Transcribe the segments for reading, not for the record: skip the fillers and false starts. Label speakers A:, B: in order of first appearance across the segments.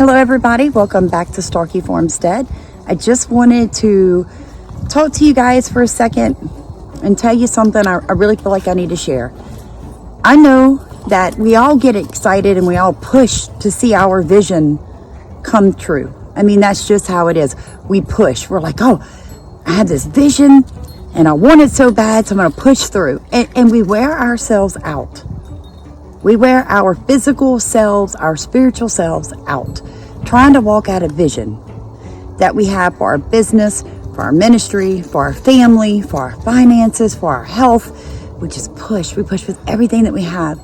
A: Hello everybody, welcome back to Starkey Farmstead. I just wanted to talk to you guys for a second and tell you something I really feel like I need to share. I know that we all get excited and we all push to see our vision come true. I mean, that's just how it is. We push. We're like, oh, I have this vision and I want it so bad, so I'm going to push through. And we wear ourselves out. We wear our physical selves, our spiritual selves out, trying to walk out a vision that we have for our business, for our ministry, for our family, for our finances, for our health. We just push. We push with everything that we have.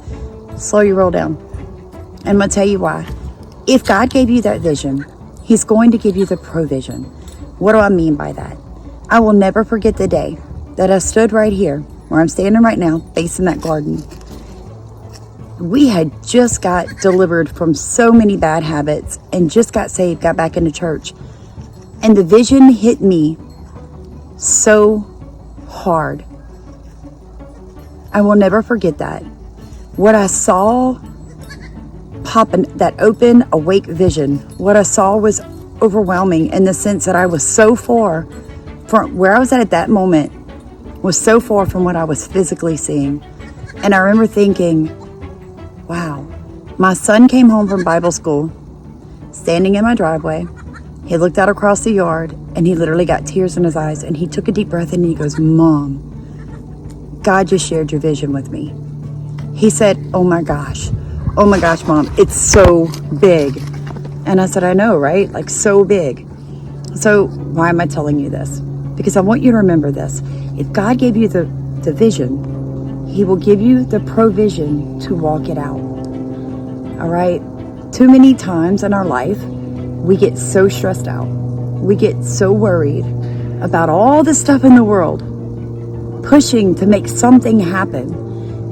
A: Slow your roll down. And I'm going to tell you why. If God gave you that vision, He's going to give you the provision. What do I mean by that? I will never forget the day that I stood right here, where I'm standing right now, facing that garden. We had just got delivered from so many bad habits and just got saved, got back into church. And the vision hit me so hard. I will never forget that. What I saw pop in that open, awake vision, what I saw was overwhelming in the sense that I was so far from where I was at that moment, was so far from what I was physically seeing. And I remember thinking, wow, my son came home from Bible school, standing in my driveway. He looked out across the yard and he literally got tears in his eyes and he took a deep breath and he goes, Mom, God just shared your vision with me. He said, oh my gosh, Mom, it's so big. And I said, I know, right? Like so big. So why am I telling you this? Because I want you to remember this. If God gave you the vision, He will give you the provision to walk it out. All right? Too many times in our life, we get so stressed out. We get so worried about all the stuff in the world, pushing to make something happen.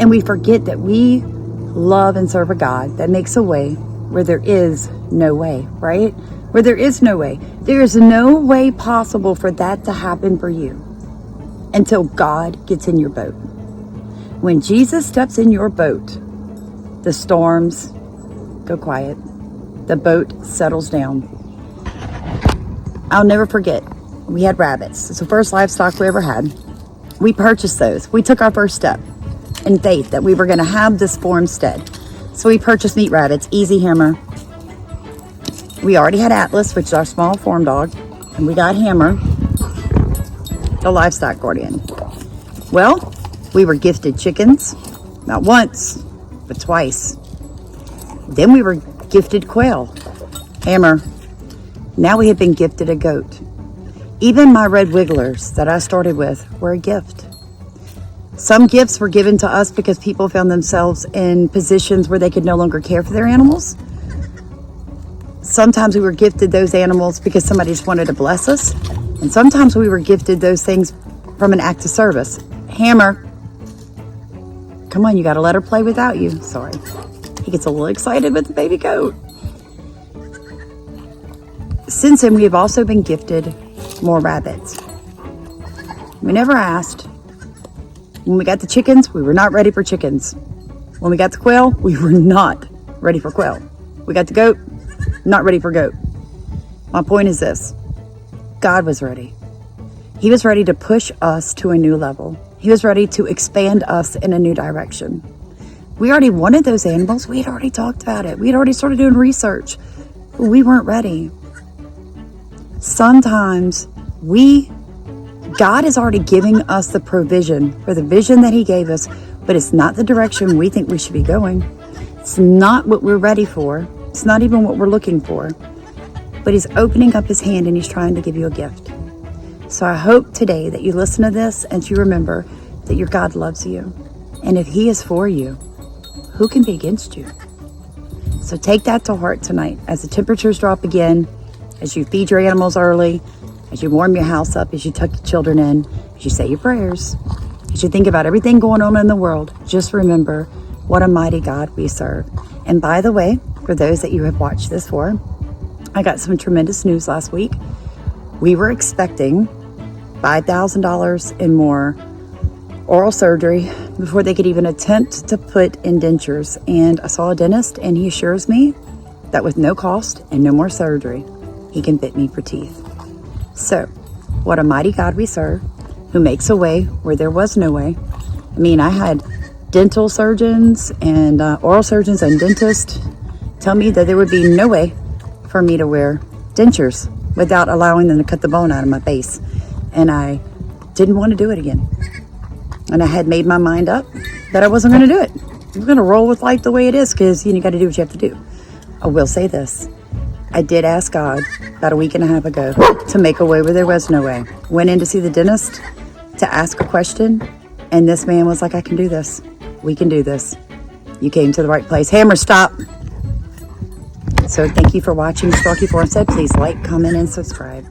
A: And we forget that we love and serve a God that makes a way where there is no way, right? Where there is no way. There is no way possible for that to happen for you until God gets in your boat. When Jesus steps in your boat, the storms go quiet. The boat settles down. I'll never forget, we had rabbits. It's the first livestock we ever had. We purchased those. We took our first step in faith that we were going to have this farmstead. So we purchased meat rabbits, Easy Hammer. We already had Atlas, which is our small farm dog, and we got Hammer, the livestock guardian. Well, we were gifted chickens, not once, but twice. Then we were gifted quail, Hammer. Now we have been gifted a goat. Even my red wigglers that I started with were a gift. Some gifts were given to us because people found themselves in positions where they could no longer care for their animals. Sometimes we were gifted those animals because somebody just wanted to bless us. And sometimes we were gifted those things from an act of service. Hammer. Come on, you got to let her play without you. Sorry. He gets a little excited with the baby goat. Since then, we have also been gifted more rabbits. We never asked. When we got the chickens, we were not ready for chickens. When we got the quail, we were not ready for quail. We got the goat, not ready for goat. My point is this. God was ready. He was ready to push us to a new level. He was ready to expand us in a new direction. We already wanted those animals. We had already talked about it. We had already started doing research. But we weren't ready. Sometimes God is already giving us the provision for the vision that He gave us, but it's not the direction we think we should be going. It's not what we're ready for. It's not even what we're looking for. But He's opening up His hand and He's trying to give you a gift. So I hope today that you listen to this and you remember that your God loves you. And if He is for you, who can be against you? So take that to heart tonight as the temperatures drop again, as you feed your animals early, as you warm your house up, as you tuck your children in, as you say your prayers, as you think about everything going on in the world, just remember what a mighty God we serve. And by the way, for those that you have watched this for, I got some tremendous news last week. We were expecting $5,000 and more oral surgery before they could even attempt to put in dentures. And I saw a dentist and he assures me that with no cost and no more surgery, he can fit me for teeth. So, what a mighty God we serve, who makes a way where there was no way. I mean, I had dental surgeons and oral surgeons and dentists tell me that there would be no way for me to wear dentures without allowing them to cut the bone out of my face. And I didn't want to do it again. And I had made my mind up that I wasn't going to do it. I'm going to roll with life the way it is, because you got to do what you have to do. I will say this. I did ask God about a week and a half ago to make a way where there was no way. Went in to see the dentist to ask a question, and this man was like, I can do this. We can do this. You came to the right place. Hammer, stop. So thank you for watching Starkey Farmstead. Please like, comment, and subscribe.